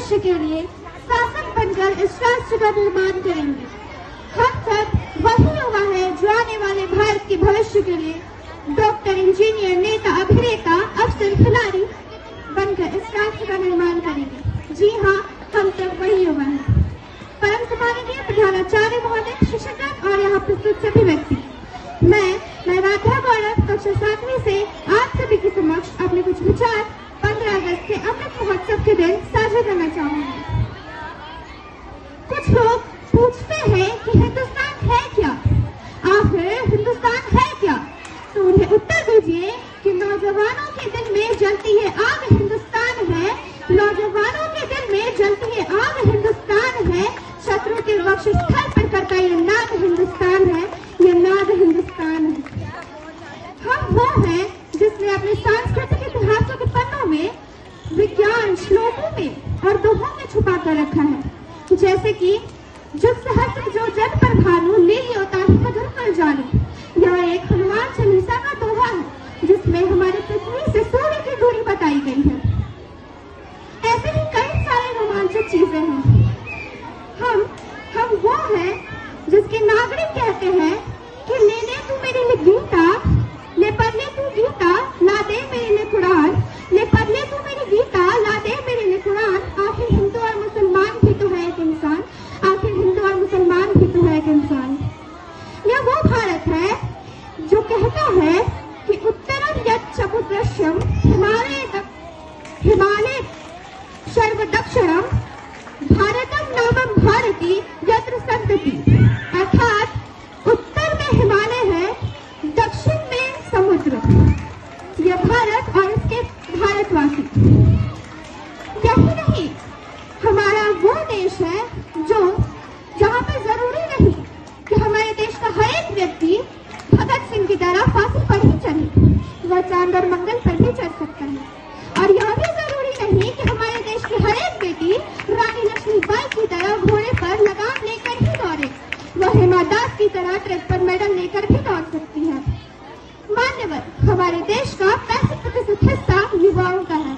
भविष्य के लिए शासक बनकर इस राष्ट्र का निर्माण करेंगे। हम सब वही युवा है जो आने वाले भारत के भविष्य के लिए डॉक्टर, इंजीनियर, नेता, अभिनेता, अफसर, खिलाड़ी बनकर इस राष्ट्र का निर्माण करेंगे। जी हाँ, हम सब वही युवा हैं। परम सम्माननीय प्रधानाचार्य महोदय, शिक्षक और यहाँ प्रस्तुत सभी व्यक्ति, मैं राधा गौरव कक्षा 7वीं से आप सभी के समक्ष अपने कुछ विचार 15 अगस्त के अमृत महोत्सव के दिन साझा करना चाहूंगी। कुछ लोग पूछते हैं कि हिंदुस्तान है क्या, आखिर हिंदुस्तान है क्या? तो उन्हें उत्तर दीजिए कि नौजवानों के दिल में जलती है आग हिंदुस्तान है, नौजवानों के दिल में जलती है आग हिंदुस्तान है, शत्रु के वक्षस्थल पर करता ये नाद हिंदुस्तान है, ये नाद हिंदुस्तान है। हम वो हैं जिसने अपने सांस्कृतिक इतिहासों के पन्नों में विज्ञान श्लोकों में और दोहों में छुपा कर रखा है, जैसे कि जुग सहस्त्र जो जन पर भानु लीली होता है मधुर पर जानू। यह एक हनुमान चालीसा का दोहा है जिसमें हमारे पृथ्वी से सूर्य की दूरी बताई गई है। ऐसे ही कई सारे रोमांचक चीजें हैं। हम वो हैं जिसके नागरिक कहते हैं कि ले ले तू मेरे लिए गीता, ले पर ले तू गीता, ला दे मेरे लिए कुरान, ले पर ले तू मेरी गीता, ला दे मेरे लिए कुरान। आखिर हिंदू और मुसलमान भी तो है एक इंसान, आखिर हिंदू और मुसलमान भी तो है एक इंसान। यह वो भारत है जो कहता है कि उत्तरम यत् समुद्रश्यम हिमालय सर्व दक्षिणम भारतम नामम भारती यत्र संतति, अर्थात उत्तर में हिमालय है, दक्षिण में समुद्र। यह भारत और इसके भारतवासी। यही नहीं, हमारा वो देश है जहाँ पे जरूरी नहीं कि हमारे देश का हर एक व्यक्ति भगत सिंह की तरह फांसी पर ही चढ़े, वह चांद और मंगल पर भी चढ़ सकता है। और यह भी जरूरी नहीं कि हमारे देश की हर एक बेटी रानी लक्ष्मीबाई की तरह घोड़े पर लगाम लेकर ही दौड़े, वह हिमा दास की तरह ट्रैक पर मेडल लेकर भी दौड़ सकती है। मान्यवर, हमारे देश का 65% हिस्सा युवाओं का है।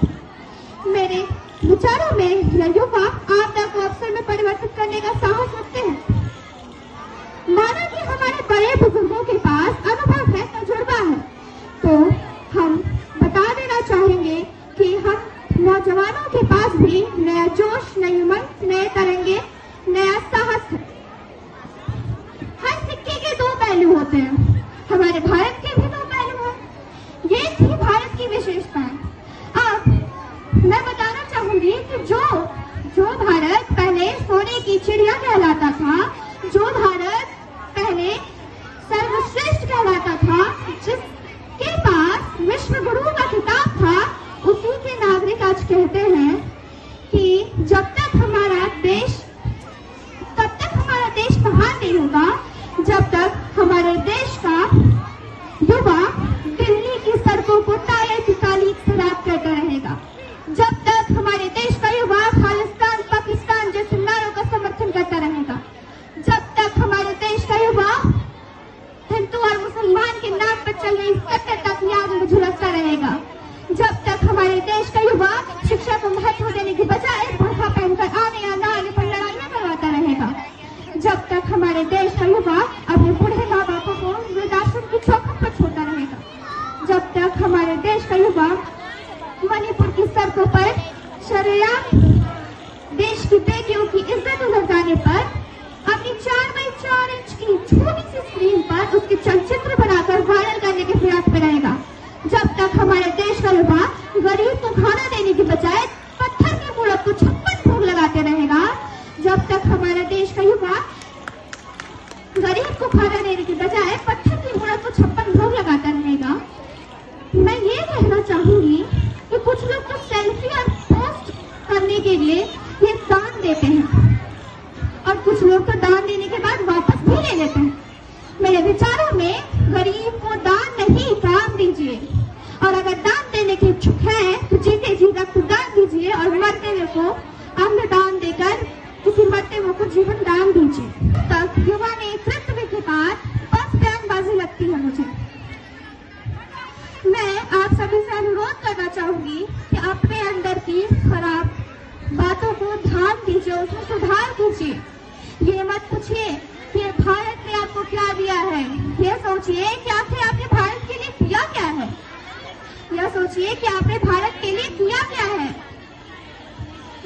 मेरे विचारों में यह युवा आपदा को अवसर में परिवर्तित करने का साहस रखते हैं। माना कि हमारे बड़े बुजुर्गों के पास अनुभव है, तजुर्बा है, तो हम बता देना चाहेंगे कि हम नौजवानों के पास भी नया जोश, नई उमंग, नए तरंगे, नया साहस है। हर सिक्के के दो पहलू होते हैं, हमारे भारत के भी दो पहलू हैं। ये थी भारत की विशेषताएं। अब मैं बताना चाहूंगी कि जो भारत पहले सोने की चिड़िया कहलाता था, जो भारत पहले सर्वश्रेष्ठ कहलाता था, जिसके पास विश्व गुरु का खिताब था, उसी के नागरिक आज कहते हैं कि जब तक हमारा देश महान नहीं होगा, जब तक हमारे देश का युवा दिल्ली की सड़कों को टायर की कालीन से रात करता रहेगा, जब तक हमारे देश का युवा खालिस्तान, पाकिस्तान जैसे नारों का समर्थन करता रहेगा, जब तक हमारे देश का युवा हिंदू और मुसलमान के नाम पर चल रही कट्टरता की आग में झुलसता रहेगा, जब तक हमारे देश का युवा शिक्षा को महत्व देने की बजाय बुर्का पहनकर आने या ना आने पर लड़ाइयां करवाता रहेगा, जब तक हमारे देश का युवा अपने बूढ़े माँ बापों को वृद्धाश्रम की चौखट पर छोड़ता रहेगा, जब तक हमारे देश का युवा मणिपुर की सड़कों पर शरेआम देश की बेटियों की इज्जत उतर जाने पर अपनी 4x4 इंच की छोटी सी स्क्रीन पर उसके चलचित्र बनाकर वायरल करने के प्रयास में रहेगा, जब तक हमारे देश का युवा गरीब को खाना देने की बजाय पत्थर के मूर्त को 56 भोग लगाते रहेगा, जब तक हमारा देश का युवा गरीब को खाना देने की बजाय पत्थर की मूर्त को 56 भोग लगाता रहेगा। मैं ये कहना चाहूंगी कि कुछ लोग तो सेल्फी और पोस्ट करने के लिए ये दान देते हैं और कुछ लोग तो दान देने के बाद वापस भी ले लेते हैं। मेरे विचारों में गरीब को दान नहीं, काम दीजिए, और अगर दान देने के इच्छुक हैं तो जीते जी रक्तदान दीजिए और मरते हुए को अन्न दान देकर किसी मरते हुए को जीवन दान दीजिए। तब युवा नेतृत्व के बाद बस बयानबाजी लगती है मुझे। मैं आप सभी से अनुरोध करना चाहूंगी कि अपने अंदर की खराब बातों को कीजिए, उसमें सुधार कीजिए। ये मत पूछिए कि भारत ने आपको क्या दिया है, ये सोचिए कि आखिर आपने भारत के लिए किया क्या है। यह सोचिए कि आपने भारत के लिए किया क्या है।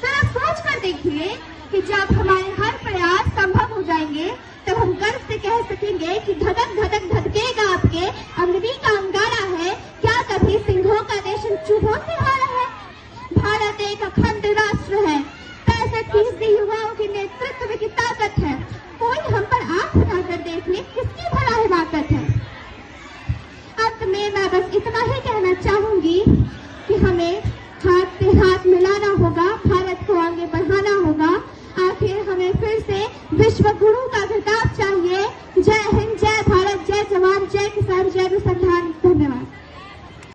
जरा सोच कर देखिए कि जब हमारे हर प्रयास संभव हो जाएंगे तब हम गर्व से कह सकेंगे कि धधक धधक धधकेगा आपके अंगनी का अंगारा है, क्या कभी सिंहों का देश चूहों से हारा है। भारत एक अखंड राष्ट्र है, 65% युवाओं के नेतृत्व की ताकत है। कोई हम पर आंख उठाकर देख ले, किसकी भला हिमाकत है। अंत में मैं बस इतना ही कहना